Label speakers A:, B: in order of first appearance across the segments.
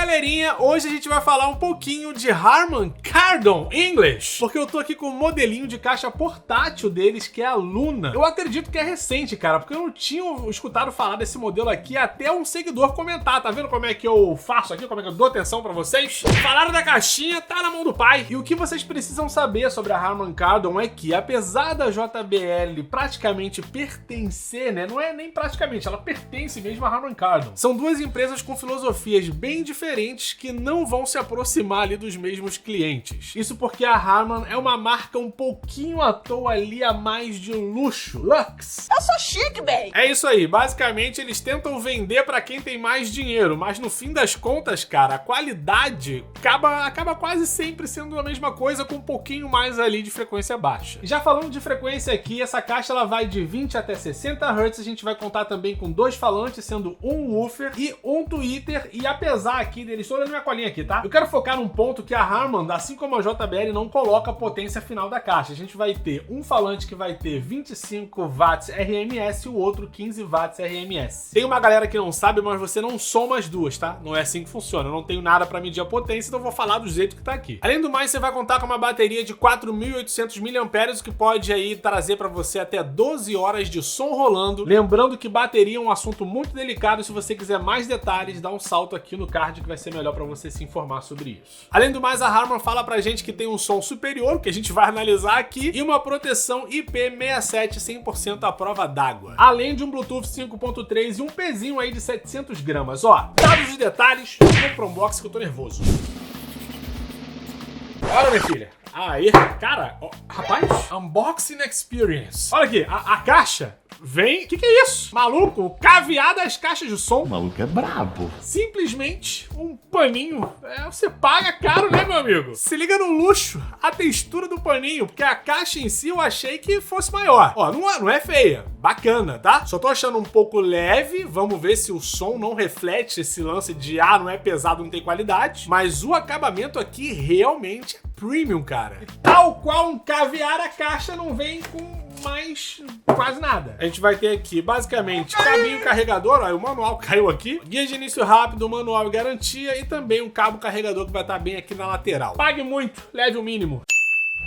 A: galerinha, hoje a gente vai falar um pouquinho de Harman Kardon English, porque eu tô aqui com o modelinho de caixa portátil deles, que é a Luna. Eu acredito que é recente, cara, porque eu não tinha escutado falar desse modelo aqui até um seguidor comentar. Tá vendo como é que eu faço aqui, como é que eu dou atenção pra vocês? Falaram da caixinha, tá na mão do pai. E o que vocês precisam saber sobre a Harman Kardon é que, apesar da JBL praticamente pertencer, né, não é nem praticamente, ela pertence mesmo a Harman Kardon. São duas empresas com filosofias bem diferentes que não vão se aproximar ali dos mesmos clientes. Isso porque a Harman é uma marca um pouquinho à toa ali a mais de luxo. Lux.
B: Eu sou chique, bem.
A: É isso aí, basicamente eles tentam vender pra quem tem mais dinheiro, mas no fim das contas, cara, a qualidade acaba quase sempre sendo a mesma coisa, com um pouquinho mais ali de frequência baixa. Já falando de frequência aqui, essa caixa ela vai de 20 até 60 Hz, a gente vai contar também com dois falantes, sendo um woofer e um tweeter, e apesar aqui deles, estou olhando minha colinha aqui, tá? Eu quero focar num ponto que a Harman, assim como a JBL, não coloca a potência final da caixa. A gente vai ter um falante que vai ter 25 watts RMS e o outro 15 watts RMS. Tem uma galera que não sabe, mas você não soma as duas, tá? Não é assim que funciona. Eu não tenho nada para medir a potência, então eu vou falar do jeito que tá aqui. Além do mais, você vai contar com uma bateria de 4.800 mAh, o que pode aí trazer para você até 12 horas de som rolando. Lembrando que bateria é um assunto muito delicado. Se você quiser mais detalhes, dá um salto aqui no card que vai ser melhor para você se informar sobre isso. Além do mais, a Harman fala pra gente que tem um som superior, que a gente vai analisar aqui, e uma proteção IP67 100% à prova d'água. Além de um Bluetooth 5.3 e um pezinho aí de 700 gramas. Ó, dados os detalhes, vamos pro unboxing que eu tô nervoso. Bora, minha filha. Aí, cara, ó, rapaz, unboxing experience. Olha aqui, a caixa vem... Que é isso? Maluco, cavear das caixas de som.
C: O maluco é brabo.
A: Simplesmente um paninho. Você paga caro, né, meu amigo? Se liga no luxo, a textura do paninho, porque a caixa em si eu achei que fosse maior. Ó, não é feia. Bacana, tá? Só tô achando um pouco leve. Vamos ver se o som não reflete esse lance de não é pesado, não tem qualidade. Mas o acabamento aqui realmente é premium, cara. E tal qual um caviar, a caixa não vem com mais quase nada. A gente vai ter aqui, basicamente, cabinho carregador, ó, o manual caiu aqui, guia de início rápido, manual e garantia, e também um cabo carregador que vai estar bem aqui na lateral. Pague muito, leve o mínimo.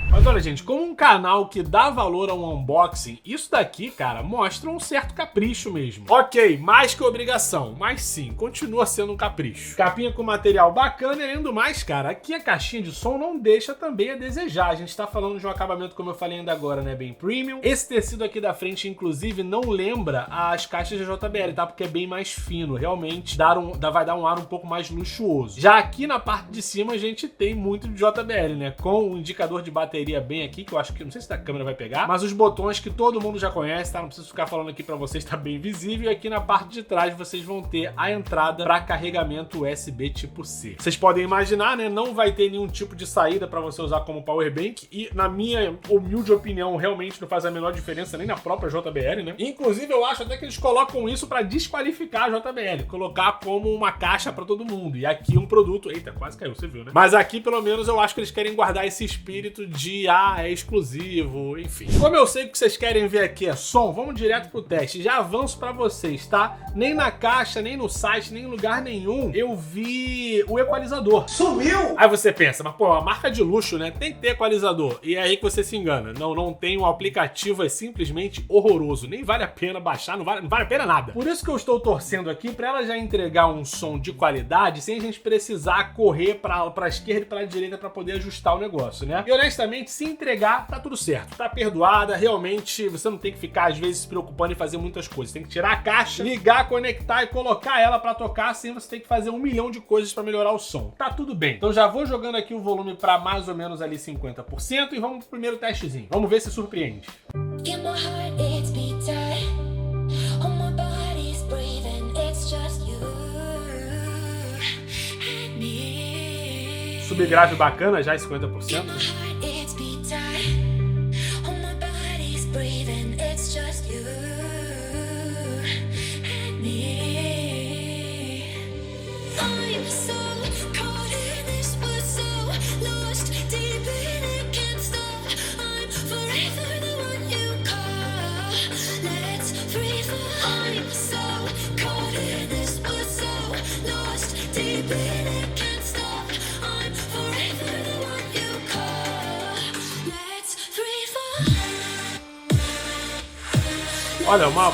A: Mas olha, gente, como um canal que dá valor a um unboxing, isso daqui, cara, mostra um certo capricho mesmo. Ok, mais que obrigação, mas sim, continua sendo um capricho. Capinha com material bacana e, além do mais, cara, aqui a caixinha de som não deixa também a desejar. A gente tá falando de um acabamento, como eu falei ainda agora, né, bem premium. Esse tecido aqui da frente, inclusive, não lembra as caixas da JBL, tá? Porque é bem mais fino, realmente vai dar um ar um pouco mais luxuoso. Já aqui na parte de cima a gente tem muito de JBL, né, com o indicador de bateria bem aqui, que eu acho que, não sei se a câmera vai pegar, mas os botões que todo mundo já conhece, tá? Não preciso ficar falando aqui pra vocês, tá bem visível. E aqui na parte de trás vocês vão ter a entrada para carregamento USB tipo C. Vocês podem imaginar, né? Não vai ter nenhum tipo de saída para você usar como power bank, e na minha humilde opinião, realmente não faz a menor diferença nem na própria JBL, né? Inclusive, eu acho até que eles colocam isso para desqualificar a JBL, colocar como uma caixa para todo mundo. E aqui um produto... Eita, quase caiu, você viu, né? Mas aqui, pelo menos, eu acho que eles querem guardar esse espírito de é exclusivo, enfim. Como eu sei que o que vocês querem ver aqui é som, vamos direto pro teste. Já avanço pra vocês, tá? Nem na caixa, nem no site, nem em lugar nenhum eu vi o equalizador.
B: Sumiu!
A: Aí você pensa, mas pô, a marca de luxo, né? Tem que ter equalizador. E é aí que você se engana. Não tem, o aplicativo é simplesmente horroroso. Nem vale a pena baixar, não vale a pena nada. Por isso que eu estou torcendo aqui pra ela já entregar um som de qualidade sem a gente precisar correr pra esquerda e pra direita pra poder ajustar o negócio, né? E honestamente, se entregar, tá tudo certo. Tá perdoada, realmente você não tem que ficar às vezes se preocupando em fazer muitas coisas. Tem que tirar a caixa, ligar, conectar e colocar ela pra tocar, assim você tem que fazer 1 milhão de coisas pra melhorar o som. Tá tudo bem. Então já vou jogando aqui o volume pra mais ou menos ali 50% e vamos pro primeiro testezinho. Vamos ver se surpreende. Subgrave bacana, já 50%.
D: Deep in it.
A: Olha, uma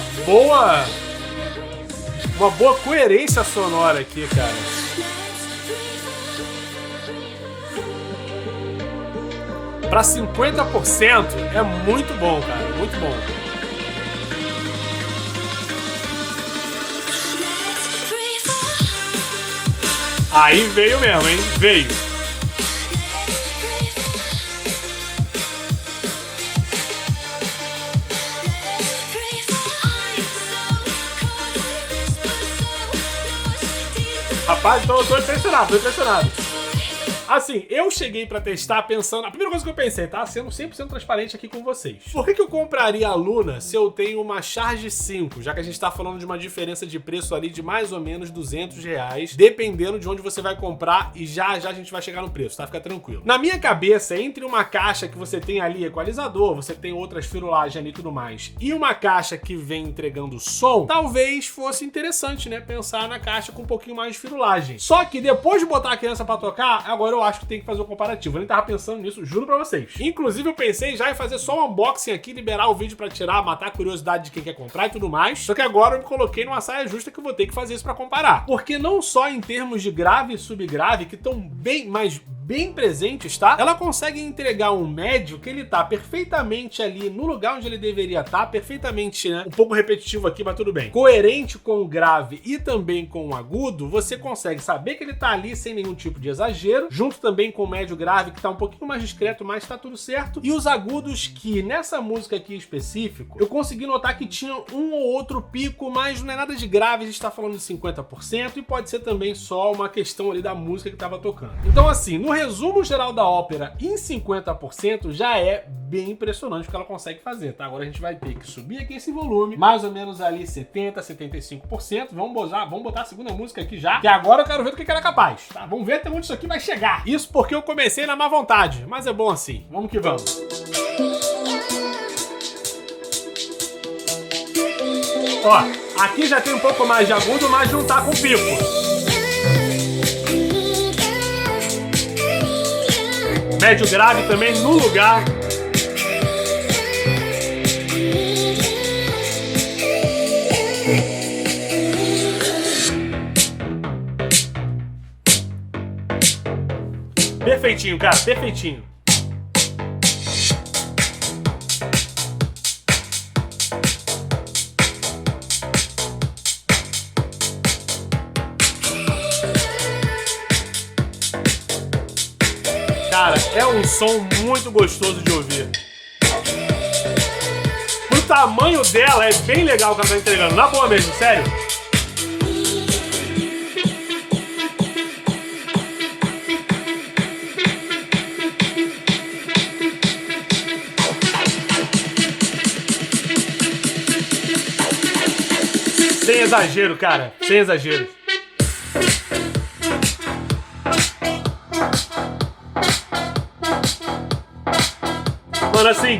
A: boa coerência sonora aqui, cara. Pra 50% é muito bom, cara, muito bom. Aí veio mesmo, hein? Veio. Rapaz, então eu tô impressionado, Assim, eu cheguei pra testar pensando... A primeira coisa que eu pensei, tá? Sendo 100% transparente aqui com vocês. Por que eu compraria a Luna se eu tenho uma Charge 5? Já que a gente tá falando de uma diferença de preço ali de mais ou menos R$200, dependendo de onde você vai comprar, e já a gente vai chegar no preço, tá? Fica tranquilo. Na minha cabeça, entre uma caixa que você tem ali equalizador, você tem outras firulagens ali e tudo mais, e uma caixa que vem entregando som, talvez fosse interessante, né? Pensar na caixa com um pouquinho mais de firulagem. Só que depois de botar a criança pra tocar, agora eu acho que tem que fazer o comparativo. Eu nem tava pensando nisso, juro pra vocês. Inclusive, eu pensei já em fazer só um unboxing aqui, liberar o vídeo pra tirar, matar a curiosidade de quem quer comprar e tudo mais. Só que agora eu me coloquei numa saia justa que eu vou ter que fazer isso pra comparar. Porque não só em termos de grave e subgrave, que estão bem presentes, tá? Ela consegue entregar um médio que ele tá perfeitamente ali no lugar onde ele deveria estar, perfeitamente, né? Um pouco repetitivo aqui, mas tudo bem. Coerente com o grave e também com o agudo, você consegue saber que ele tá ali sem nenhum tipo de exagero, junto também com o médio grave, que tá um pouquinho mais discreto, mas tá tudo certo. E os agudos que, nessa música aqui em específico, eu consegui notar que tinha um ou outro pico, mas não é nada de grave, a gente tá falando de 50%, e pode ser também só uma questão ali da música que tava tocando. Então, assim, no resumo geral da ópera, em 50% já é bem impressionante o que ela consegue fazer, tá? Agora a gente vai ter que subir aqui esse volume, mais ou menos ali 70%, 75%. Vamos botar a segunda música aqui já, que agora eu quero ver do que ela é capaz, tá? Vamos ver até onde isso aqui vai chegar. Isso porque eu comecei na má vontade, mas é bom assim. Vamos que vamos. Ó, aqui já tem um pouco mais de agudo, mas não tá com pico. Médio grave também no lugar. Perfeitinho, cara, perfeitinho. Cara, é um som muito gostoso de ouvir. Pro tamanho dela, é bem legal o que ela tá entregando. Na boa mesmo, sério. Sem exagero, cara. Sem exagero. Mano, assim,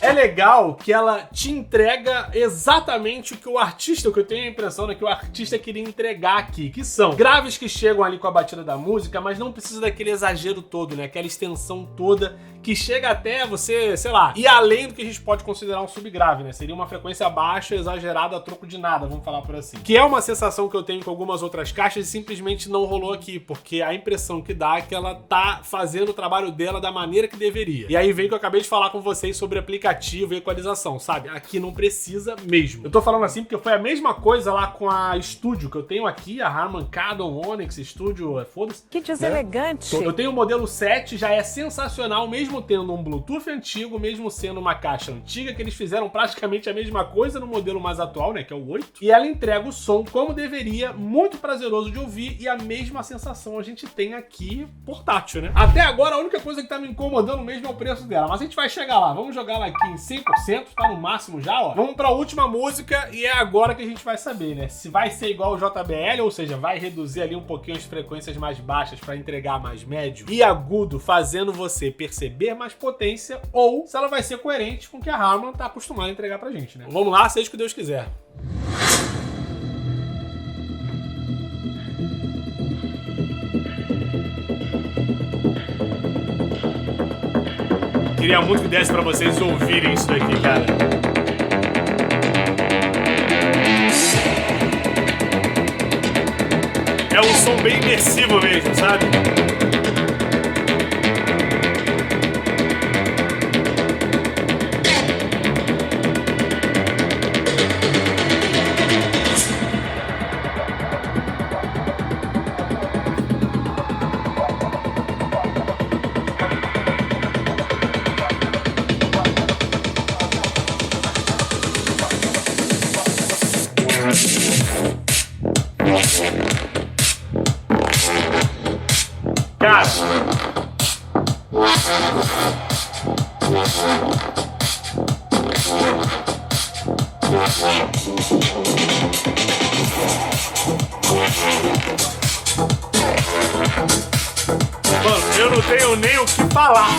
A: é legal que ela te entrega exatamente o que o artista, o que eu tenho a impressão, né, que o artista queria entregar aqui, que são graves que chegam ali com a batida da música, mas não precisa daquele exagero todo, né, aquela extensão toda que chega até você, sei lá, ir além do que a gente pode considerar um subgrave, né? Seria uma frequência baixa, exagerada, a troco de nada, vamos falar por assim. Que é uma sensação que eu tenho com algumas outras caixas e simplesmente não rolou aqui, porque a impressão que dá é que ela tá fazendo o trabalho dela da maneira que deveria. E aí vem que eu acabei de falar com vocês sobre aplicativo e equalização, sabe? Aqui não precisa mesmo. Eu tô falando assim porque foi a mesma coisa lá com a Studio, que eu tenho aqui, a Harman Kardon Onyx Studio, foda-se.
B: Que deselegante.
A: Né? Eu tenho o modelo 7, já é sensacional, mesmo tendo um Bluetooth antigo, mesmo sendo uma caixa antiga, que eles fizeram praticamente a mesma coisa no modelo mais atual, né, que é o 8, e ela entrega o som como deveria, muito prazeroso de ouvir, e a mesma sensação a gente tem aqui portátil, né? Até agora a única coisa que tá me incomodando mesmo é o preço dela, mas a gente vai chegar lá. Vamos jogar ela aqui em 100%, tá no máximo já, ó. Vamos pra última música e é agora que a gente vai saber, né, se vai ser igual ao JBL, ou seja, vai reduzir ali um pouquinho as frequências mais baixas pra entregar mais médio e agudo, fazendo você perceber mais potência, ou se ela vai ser coerente com o que a Harman tá acostumada a entregar pra gente, né? Vamos lá, seja o que Deus quiser. Queria muito que desse pra vocês ouvirem isso daqui, cara. um som bem imersivo mesmo, sabe? Cara, mano, eu não tenho nem o que falar.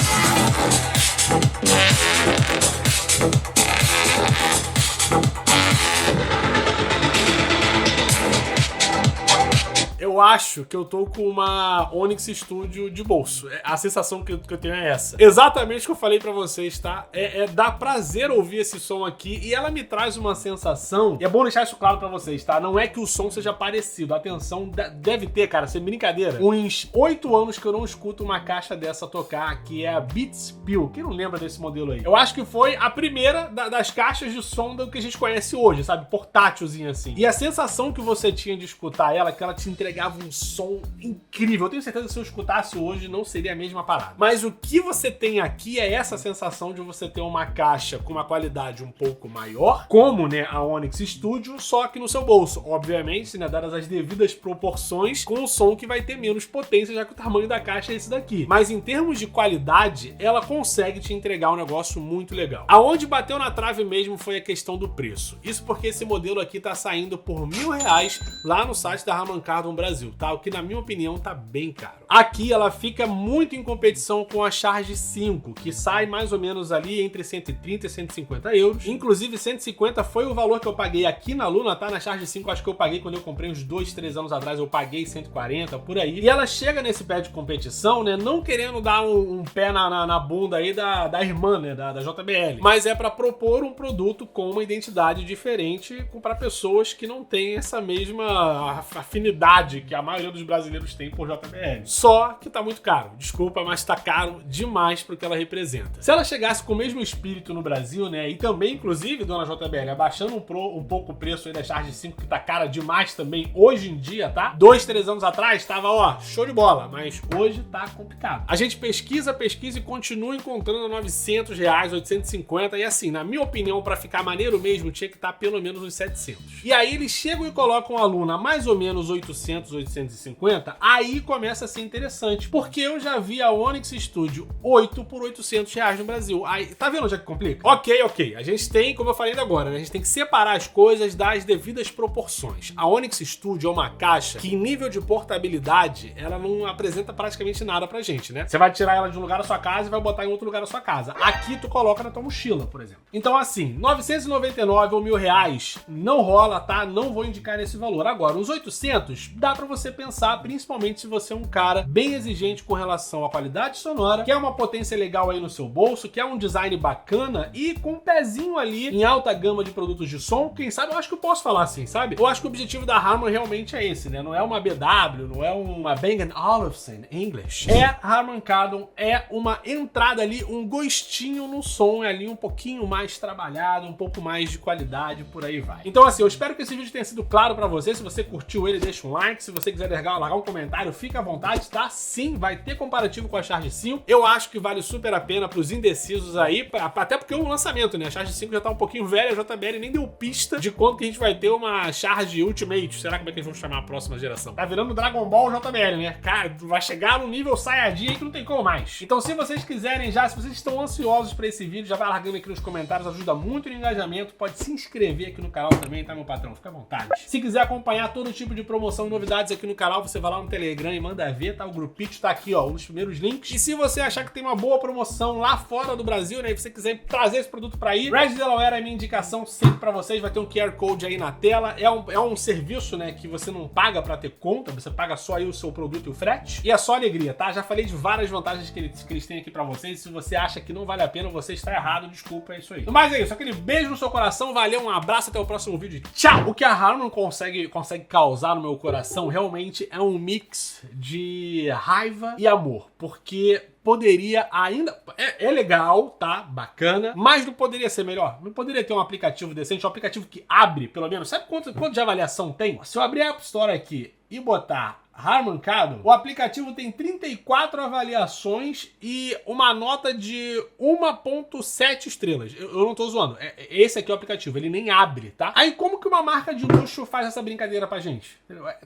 A: Eu acho que eu tô com uma Onyx Studio de bolso. A sensação que eu tenho é essa. Exatamente o que eu falei pra vocês, tá? Dá prazer ouvir esse som aqui e ela me traz uma sensação... E é bom deixar isso claro pra vocês, tá? Não é que o som seja parecido. Atenção, deve ter, cara, sem brincadeira, uns 8 anos que eu não escuto uma caixa dessa tocar, que é a Beats Pill. Quem não lembra desse modelo aí? Eu acho que foi a primeira das caixas de som do que a gente conhece hoje, sabe? Portátilzinha assim. E a sensação que você tinha de escutar ela, que ela te entregava um som incrível. Eu tenho certeza que se eu escutasse hoje não seria a mesma parada. Mas o que você tem aqui é essa sensação de você ter uma caixa com uma qualidade um pouco maior, como, né, a Onyx Studio, só que no seu bolso. Obviamente, né, dadas as devidas proporções, com um som que vai ter menos potência, já que o tamanho da caixa é esse daqui. Mas em termos de qualidade, ela consegue te entregar um negócio muito legal. Aonde bateu na trave mesmo foi a questão do preço. Isso porque esse modelo aqui tá saindo por R$1.000 lá no site da Harman Kardon Brasil, tá? O que, na minha opinião, tá bem caro. Aqui ela fica muito em competição com a Charge 5, que sai mais ou menos ali entre 130 e 150 euros. Inclusive, 150 foi o valor que eu paguei aqui na Luna, tá? Na Charge 5, acho que eu paguei quando eu comprei uns 2, 3 anos atrás, eu paguei 140, por aí. E ela chega nesse pé de competição, né? Não querendo dar um pé na bunda aí da irmã, né? Da JBL. Mas é pra propor um produto com uma identidade diferente para pessoas que não têm essa mesma afinidade que a maioria dos brasileiros tem por JBL. Só que tá muito caro. Desculpa, mas tá caro demais pro que ela representa. Se ela chegasse com o mesmo espírito no Brasil, né? E também, inclusive, dona JBL, abaixando um pouco o preço aí da Charge 5, que tá cara demais também hoje em dia, tá? 2, 3 anos atrás tava, ó, show de bola. Mas hoje tá complicado. A gente pesquisa e continua encontrando R$900, 850. E assim, na minha opinião, pra ficar maneiro mesmo, tinha que estar pelo menos uns 700. E aí eles chegam e colocam a Luna mais ou menos 800, 850, aí começa a ser interessante, porque eu já vi a Onyx Studio 8 por R$800 no Brasil. Aí, tá vendo onde é que complica? Ok. A gente tem, como eu falei agora, né? A gente tem que separar as coisas das devidas proporções. A Onyx Studio é uma caixa que, em nível de portabilidade, ela não apresenta praticamente nada pra gente, né? Você vai tirar ela de um lugar da sua casa e vai botar em outro lugar da sua casa. Aqui tu coloca na tua mochila, por exemplo. Então, assim, 999 ou R$1.000 não rola, tá? Não vou indicar nesse valor. Agora, uns 800 dá pra você pensar, principalmente se você é um cara bem exigente com relação à qualidade sonora, quer uma potência legal aí no seu bolso, quer um design bacana e com um pezinho ali em alta gama de produtos de som. Quem sabe, eu acho que eu posso falar assim, sabe? Eu acho que o objetivo da Harman realmente é esse, né? Não é uma BW, não é uma Bang & Olufsen English. É Harman Kardon, é uma entrada ali, um gostinho no som ali, um pouquinho mais trabalhado, um pouco mais de qualidade, por aí vai. Então assim, eu espero que esse vídeo tenha sido claro pra você. Se você curtiu ele, deixa um like. Se você quiser largar um comentário, fica à vontade, tá? Sim, vai ter comparativo com a Charge 5. Eu acho que vale super a pena pros indecisos aí, até porque é um lançamento, né? A Charge 5 já tá um pouquinho velha, a JBL nem deu pista de quando que a gente vai ter uma Charge Ultimate. Será como é que eles vão chamar a próxima geração? Tá virando Dragon Ball JBL, né? Cara, vai chegar no nível Saiyajin aí que não tem como mais. Então, se vocês quiserem já, se vocês estão ansiosos pra esse vídeo, já vai largando aqui nos comentários, ajuda muito no engajamento. Pode se inscrever aqui no canal também, tá, meu patrão? Fica à vontade. Se quiser acompanhar todo tipo de promoção e novidades aqui no canal, você vai lá no Telegram e manda ver, tá? O grupinho tá aqui, ó, um dos primeiros links. E se você achar que tem uma boa promoção lá fora do Brasil, né, e você quiser trazer esse produto pra aí, Red Delaware é a minha indicação sempre pra vocês, vai ter um QR Code aí na tela. É um serviço, né, que você não paga pra ter conta, você paga só aí o seu produto e o frete. E é só alegria, tá? Já falei de várias vantagens que eles têm aqui pra vocês. Se você acha que não vale a pena, você está errado, desculpa, é isso aí. Mas é isso, aquele beijo no seu coração, valeu, um abraço, até o próximo vídeo. Tchau! O que a Harman consegue causar no meu coração avaliação realmente é um mix de raiva e amor, porque poderia ainda... É legal, tá? Bacana, mas não poderia ser melhor? Não poderia ter um aplicativo decente, um aplicativo que abre, pelo menos... Sabe quanto de avaliação tem? Se eu abrir a App Store aqui e botar Harman Kardon, o aplicativo tem 34 avaliações e uma nota de 1.7 estrelas. Eu não tô zoando. Esse aqui é o aplicativo, ele nem abre, tá? Aí como que uma marca de luxo faz essa brincadeira pra gente?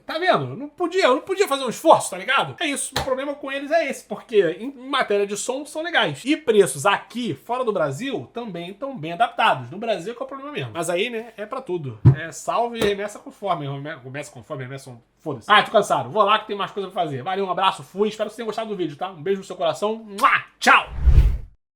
A: Tá vendo? Eu não podia fazer um esforço, tá ligado? É isso, o problema com eles é esse, porque em matéria de som são legais. E preços aqui, fora do Brasil, também estão bem adaptados. No Brasil que é o problema mesmo. Mas aí, né, é pra tudo. É salve e remessa conforme. Remessa conforme, remessa... Foda-se. Tô cansado. Vou lá que tem mais coisa pra fazer. Valeu, um abraço, fui. Espero que vocês tenham gostado do vídeo, tá? Um beijo no seu coração. Tchau!